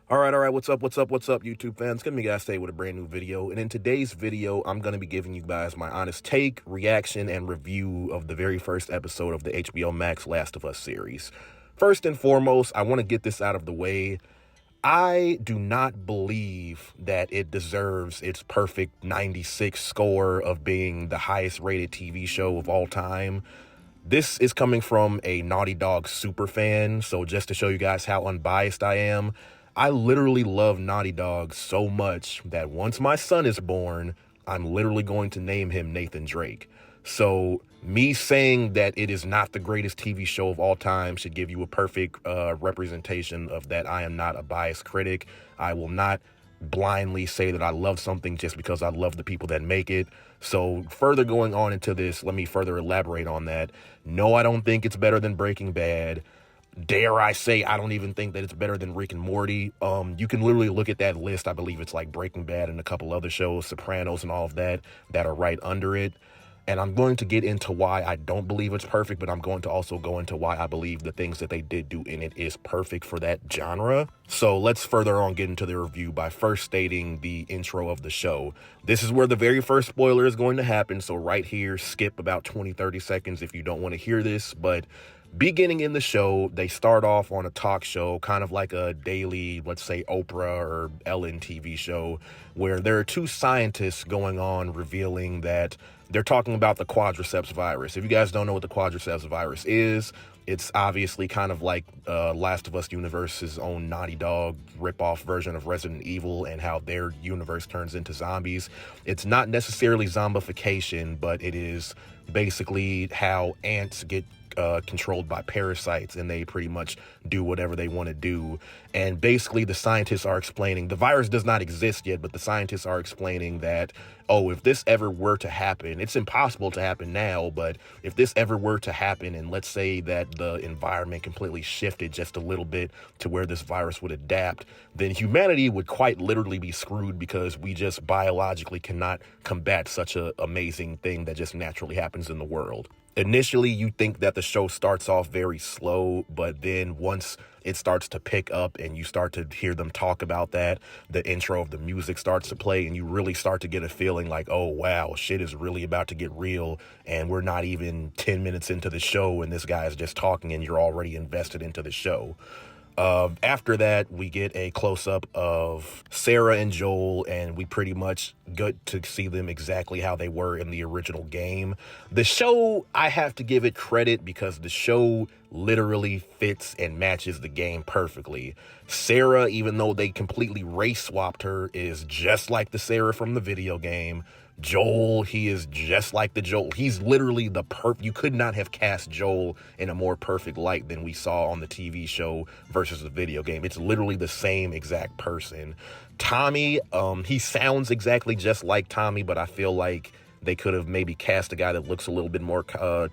All right, what's up, YouTube fans? Gonna be guys today with a brand new video. And in today's video, I'm gonna be giving you guys my honest take, reaction, and review of the very first episode of the HBO Max Last of Us series. First and foremost, I want to get this out of the way. I do not believe that it deserves its perfect 96 score of being the highest rated TV show of all time. This is coming from a Naughty Dog super fan, so just to show you guys how unbiased I am, I literally love Naughty Dog so much that once my son is born, I'm literally going to name him Nathan Drake. So me saying that it is not the greatest TV show of all time should give you a perfect representation of that I am not a biased critic. I will not blindly say that I love something just because I love the people that make it. So further going on into this, let me further elaborate on that. No, I don't think it's better than Breaking Bad. Dare I say, I don't even think that it's better than Rick and Morty. You can literally look at that list. I believe it's like Breaking Bad and a couple other shows, Sopranos and all of that are right under it. And I'm going to get into why I don't believe it's perfect, but I'm going to also go into why I believe the things that they did do in it is perfect for that genre. So let's further on get into the review by first stating the intro of the show. This is where the very first spoiler is going to happen. So right here, skip about 20-30 seconds if you don't want to hear this. But beginning in the show, they start off on a talk show, kind of like a daily, let's say, Oprah or Ellen TV show, where there are two scientists going on revealing that they're talking about the quadriceps virus. If you guys don't know what the quadriceps virus is, it's obviously kind of like Last of Us universe's own Naughty Dog ripoff version of Resident Evil and how their universe turns into zombies. It's not necessarily zombification, but it is basically how ants get controlled by parasites, and they pretty much do whatever they want to do. And basically the scientists are explaining, the virus does not exist yet, but the scientists are explaining that, oh, if this ever were to happen, it's impossible to happen now, but if this ever were to happen, and let's say that the environment completely shifted just a little bit to where this virus would adapt, then humanity would quite literally be screwed because we just biologically cannot combat such an amazing thing that just naturally happens in the world. Initially, you think that the show starts off very slow, but then once it starts to pick up and you start to hear them talk about that, the intro of the music starts to play and you really start to get a feeling like, oh, wow, shit is really about to get real. And we're not even 10 minutes into the show and this guy is just talking and you're already invested into the show. After that, we get a close-up of Sarah and Joel, and we pretty much get to see them exactly how they were in the original game. The show, I have to give it credit because the show literally fits and matches the game perfectly. Sarah, even though they completely race swapped her, is just like the Sarah from the video game. Joel, he is just like the Joel. He's literally the you could not have cast Joel in a more perfect light than we saw on the TV show versus the video game. It's literally the same exact person. Tommy, he sounds exactly just like Tommy, but I feel like they could have maybe cast a guy that looks a little bit more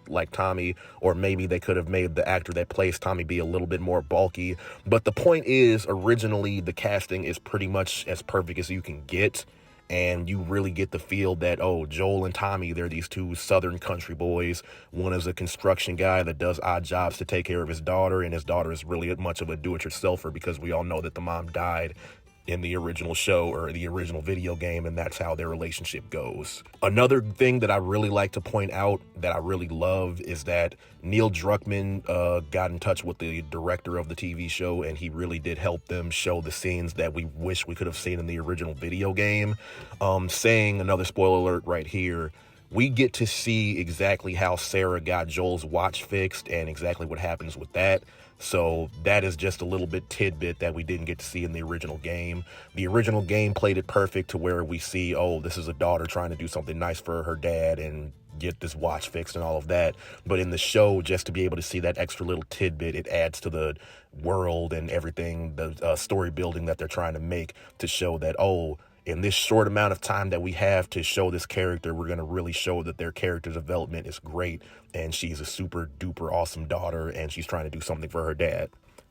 like Tommy, or maybe they could have made the actor that plays Tommy be a little bit more bulky. But the point is, originally, the casting is pretty much as perfect as you can get. And you really get the feel that, oh, Joel and Tommy, they're these two southern country boys. One is a construction guy that does odd jobs to take care of his daughter, and his daughter is really much of a do-it-yourselfer because we all know that the mom died in the original show or the original video game, and that's how their relationship goes. Another thing that I really like to point out that I really love is that Neil Druckmann got in touch with the director of the TV show, and he really did help them show the scenes that we wish we could have seen in the original video game. Saying another spoiler alert right here, we get to see exactly how Sarah got Joel's watch fixed and exactly what happens with that. So that is just a little bit tidbit that we didn't get to see in the original game. The original game played it perfect to where we see, oh, this is a daughter trying to do something nice for her dad and get this watch fixed and all of that. But in the show, just to be able to see that extra little tidbit, it adds to the world and everything, the story building that they're trying to make to show that, oh, in this short amount of time that we have to show this character, we're going to really show that their character development is great. And she's a super duper awesome daughter and she's trying to do something for her dad.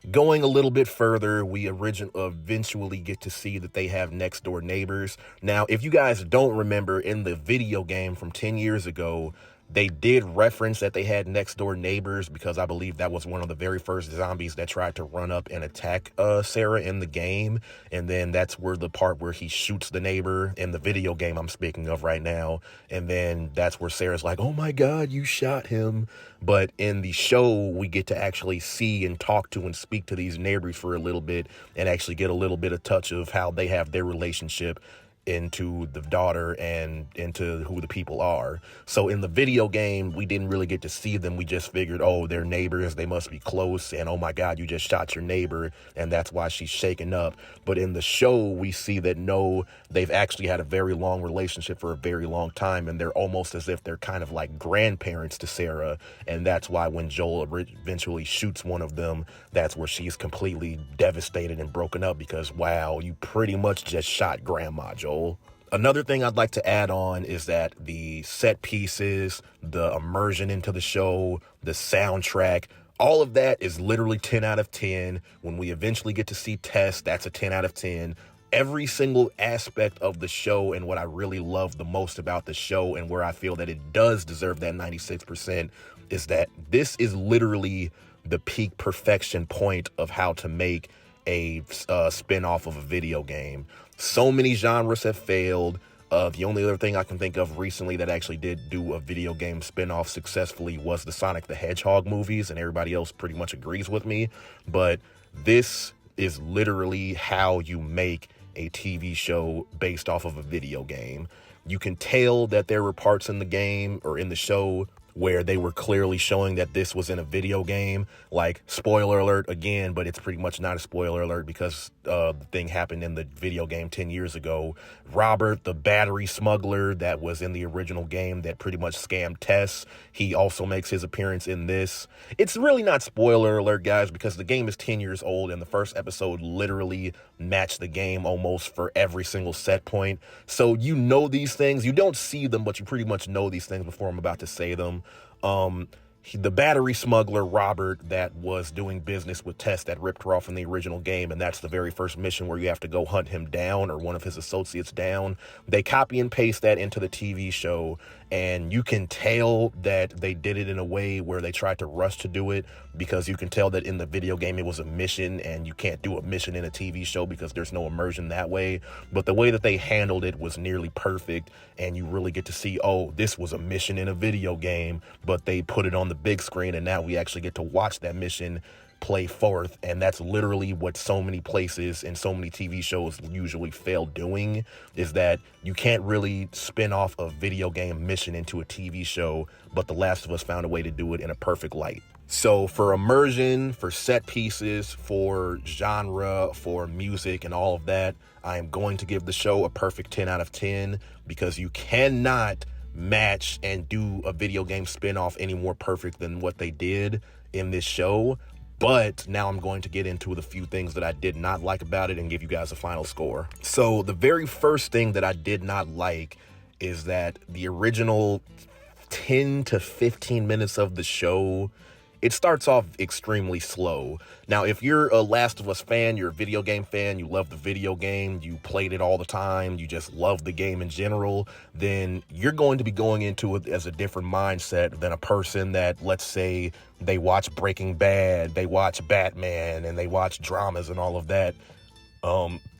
Going a little bit further, we eventually get to see that they have next door neighbors. Now, if you guys don't remember, in the video game from 10 years ago, They did reference that they had next door neighbors, because I believe that was one of the very first zombies that tried to run up and attack Sarah in the game. And then that's where the part where he shoots the neighbor in the video game I'm speaking of right now. And then that's where Sarah's like, oh my God, you shot him. But in the show, we get to actually see and talk to and speak to these neighbors for a little bit, and actually get a little bit of touch of how they have their relationship into the daughter and into who the people are. So in the video game, we didn't really get to see them. We just figured, oh, they're neighbors, they must be close, and oh my God, you just shot your neighbor, and that's why she's shaken up. But in the show, we see that no, they've actually had a very long relationship for a very long time, and they're almost as if they're kind of like grandparents to Sarah, and that's why when Joel eventually shoots one of them, that's where she's completely devastated and broken up, because wow, you pretty much just shot Grandma, Joel. Another thing I'd like to add on is that the set pieces, the immersion into the show, the soundtrack, all of that is literally 10 out of 10. When we eventually get to see Tess, that's a 10 out of 10. Every single aspect of the show, and what I really love the most about the show, and where I feel that it does deserve that 96%, is that this is literally the peak perfection point of how to make a spin-off of a video game. So many genres have failed. The only other thing I can think of recently that actually did do a video game spin-off successfully was the Sonic the Hedgehog movies, and everybody else pretty much agrees with me. But this is literally how you make a TV show based off of a video game. You can tell that there were parts in the game or in the show where they were clearly showing that this was in a video game. Like, spoiler alert again, but it's pretty much not a spoiler alert because the thing happened in the video game 10 years ago. Robert, the battery smuggler that was in the original game that pretty much scammed Tess, he also makes his appearance in this. It's really not spoiler alert, guys, because the game is 10 years old, and the first episode literally matched the game almost for every single set point. So you know these things. You don't see them, but you pretty much know these things before I'm about to say them. The battery smuggler, Robert, that was doing business with Tess that ripped her off in the original game, and that's the very first mission where you have to go hunt him down, or one of his associates down. They copy and paste that into the TV show, and you can tell that they did it in a way where they tried to rush to do it, because you can tell that in the video game it was a mission, and you can't do a mission in a TV show because there's no immersion that way. But the way that they handled it was nearly perfect, and you really get to see, oh, this was a mission in a video game, but they put it on the big screen, and now we actually get to watch that mission play forth. And that's literally what so many places and so many TV shows usually fail doing, is that you can't really spin off a video game mission into a TV show, but The Last of Us found a way to do it in a perfect light. So for immersion, for set pieces, for genre, for music and all of that, I am going to give the show a perfect 10 out of 10, because you cannot match and do a video game spin-off any more perfect than what they did in this show. But now I'm going to get into the few things that I did not like about it and give you guys a final score. So the very first thing that I did not like is that the original 10 to 15 minutes of the show, it starts off extremely slow. Now, if you're a Last of Us fan, you're a video game fan, you love the video game, you played it all the time, you just love the game in general, then you're going to be going into it as a different mindset than a person that, let's say, they watch Breaking Bad, they watch Batman, and they watch dramas and all of that.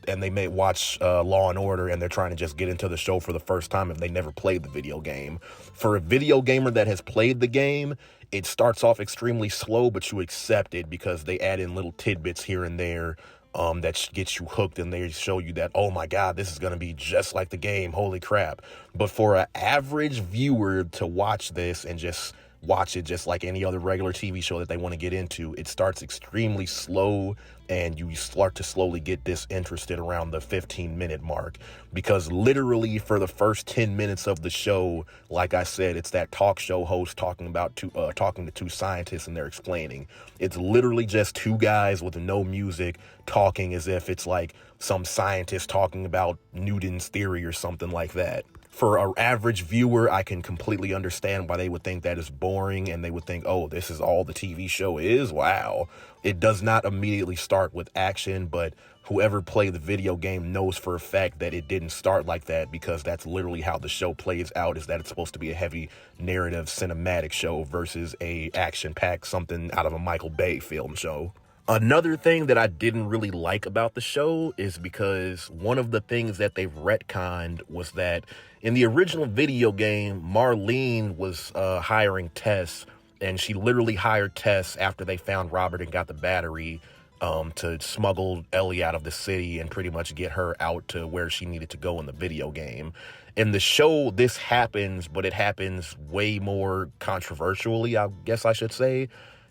And they may watch Law and Order, and they're trying to just get into the show for the first time if they never played the video game. For a video gamer that has played the game, it starts off extremely slow, but you accept it because they add in little tidbits here and there that gets you hooked, and they show you that, oh my God, this is going to be just like the game. Holy crap. But for an average viewer to watch this and just watch it just like any other regular TV show that they want to get into, it starts extremely slow, and you start to slowly get disinterested around the 15-minute mark, because literally for the first 10 minutes of the show, like I said, it's that talk show host talking to two scientists, and they're explaining. It's literally just two guys with no music talking as if it's like some scientist talking about Newton's theory or something like that. For an average viewer, I can completely understand why they would think that is boring and they would think, oh, this is all the TV show is? Wow. It does not immediately start with action, but whoever played the video game knows for a fact that it didn't start like that, because that's literally how the show plays out, is that it's supposed to be a heavy narrative cinematic show versus a action-packed something out of a Michael Bay film show. Another thing that I didn't really like about the show is because one of the things that they've retconned was that in the original video game, Marlene was hiring Tess, and she literally hired Tess after they found Robert and got the battery to smuggle Ellie out of the city and pretty much get her out to where she needed to go in the video game. In the show, this happens, but it happens way more controversially, I guess I should say,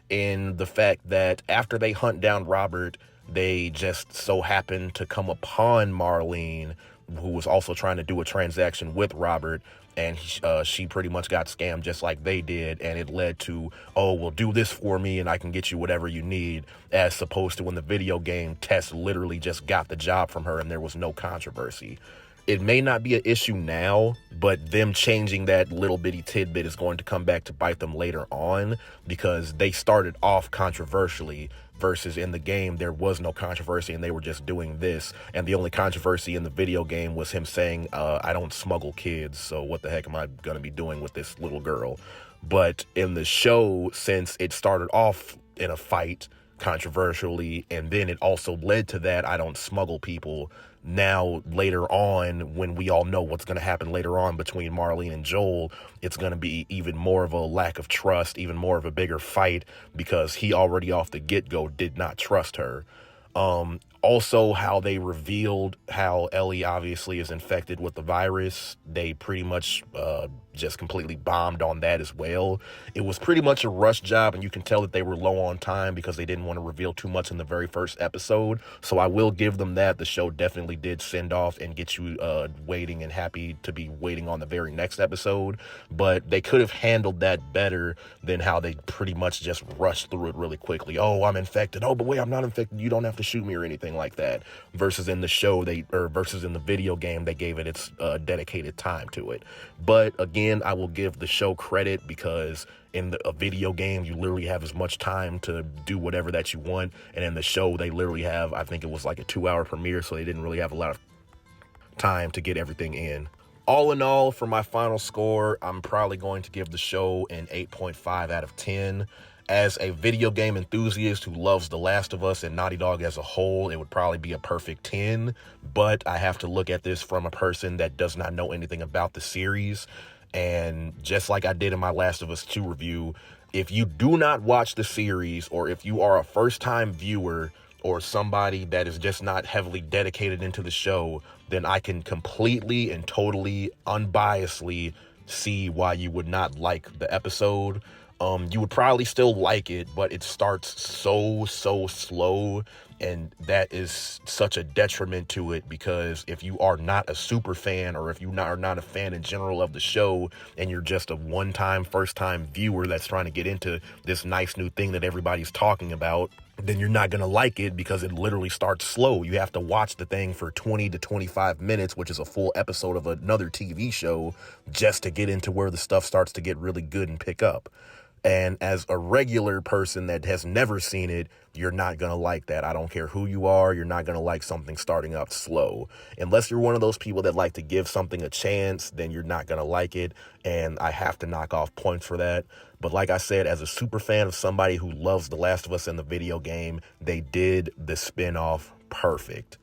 in the fact that after they hunt down Robert, they just so happen to come upon Marlene, who was also trying to do a transaction with Robert, and she pretty much got scammed just like they did, and it led to, oh, well, do this for me and I can get you whatever you need, as opposed to in the video game, Tess literally just got the job from her and there was no controversy. It may not be an issue now, but them changing that little bitty tidbit is going to come back to bite them later on, because they started off controversially versus in the game there was no controversy and they were just doing this. And the only controversy in the video game was him saying, I don't smuggle kids, so what the heck am I going to be doing with this little girl? But in the show, since it started off in a fight controversially, and then it also led to that I don't smuggle people, now later on, when we all know what's going to happen later on between Marlene and Joel, it's going to be even more of a lack of trust, even more of a bigger fight, because he already off the get-go did not trust her. Also, how they revealed how Ellie obviously is infected with the virus, they pretty much just completely bombed on that as well. It was pretty much a rush job, and you can tell that they were low on time because they didn't want to reveal too much in the very first episode. So I will give them that. The show definitely did send off and get you waiting and happy to be waiting on the very next episode. But they could have handled that better than how they pretty much just rushed through it really quickly. Oh, I'm infected. Oh, but wait, I'm not infected. You don't have to shoot me or anything like that. Versus in the show, versus in the video game, they gave it its dedicated time to it. But again, I will give the show credit, because in a video game, you literally have as much time to do whatever that you want. And in the show, they literally have, I think it was like a 2-hour premiere, so they didn't really have a lot of time to get everything in. All in all, for my final score, I'm probably going to give the show an 8.5 out of 10. As a video game enthusiast who loves The Last of Us and Naughty Dog as a whole, it would probably be a perfect 10. But I have to look at this from a person that does not know anything about the series. And just like I did in my Last of Us 2 review, if you do not watch the series, or if you are a first-time viewer or somebody that is just not heavily dedicated into the show, then I can completely and totally unbiasedly see why you would not like the episode. You would probably still like it, but it starts so slow, and that is such a detriment to it, because if you are not a super fan, or if you are not a fan in general of the show, and you're just a one-time, first-time viewer that's trying to get into this nice new thing that everybody's talking about, then you're not going to like it, because it literally starts slow. You have to watch the thing for 20 to 25 minutes, which is a full episode of another TV show, just to get into where the stuff starts to get really good and pick up. And as a regular person that has never seen it, you're not going to like that. I don't care who you are. You're not going to like something starting up slow. Unless you're one of those people that like to give something a chance, then you're not going to like it. And I have to knock off points for that. But like I said, as a super fan of somebody who loves The Last of Us in the video game, they did the spinoff perfect.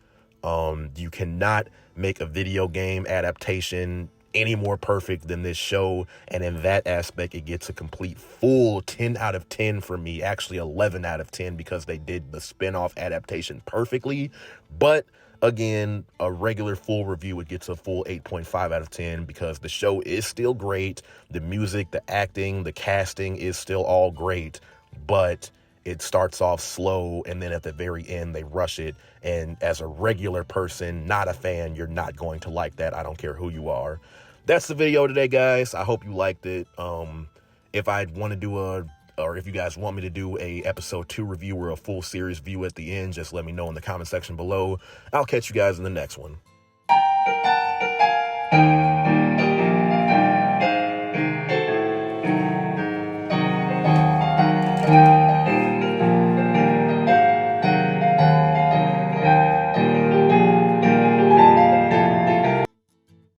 You cannot make a video game adaptation any more perfect than this show, and in that aspect it gets a complete full 10 out of 10 for me, actually 11 out of 10, because they did the spin-off adaptation perfectly. But again, a regular full review, it gets a full 8.5 out of 10, because the show is still great. The music, the acting, the casting is still all great, but it starts off slow, and then at the very end they rush it. And as a regular person, not a fan, you're not going to like that. I don't care who you are. That's the video today, guys. I hope you liked it. If I want to do or if you guys want me to do a episode 2 review or a full series view at the end, just let me know in the comment section below. I'll catch you guys in the next one.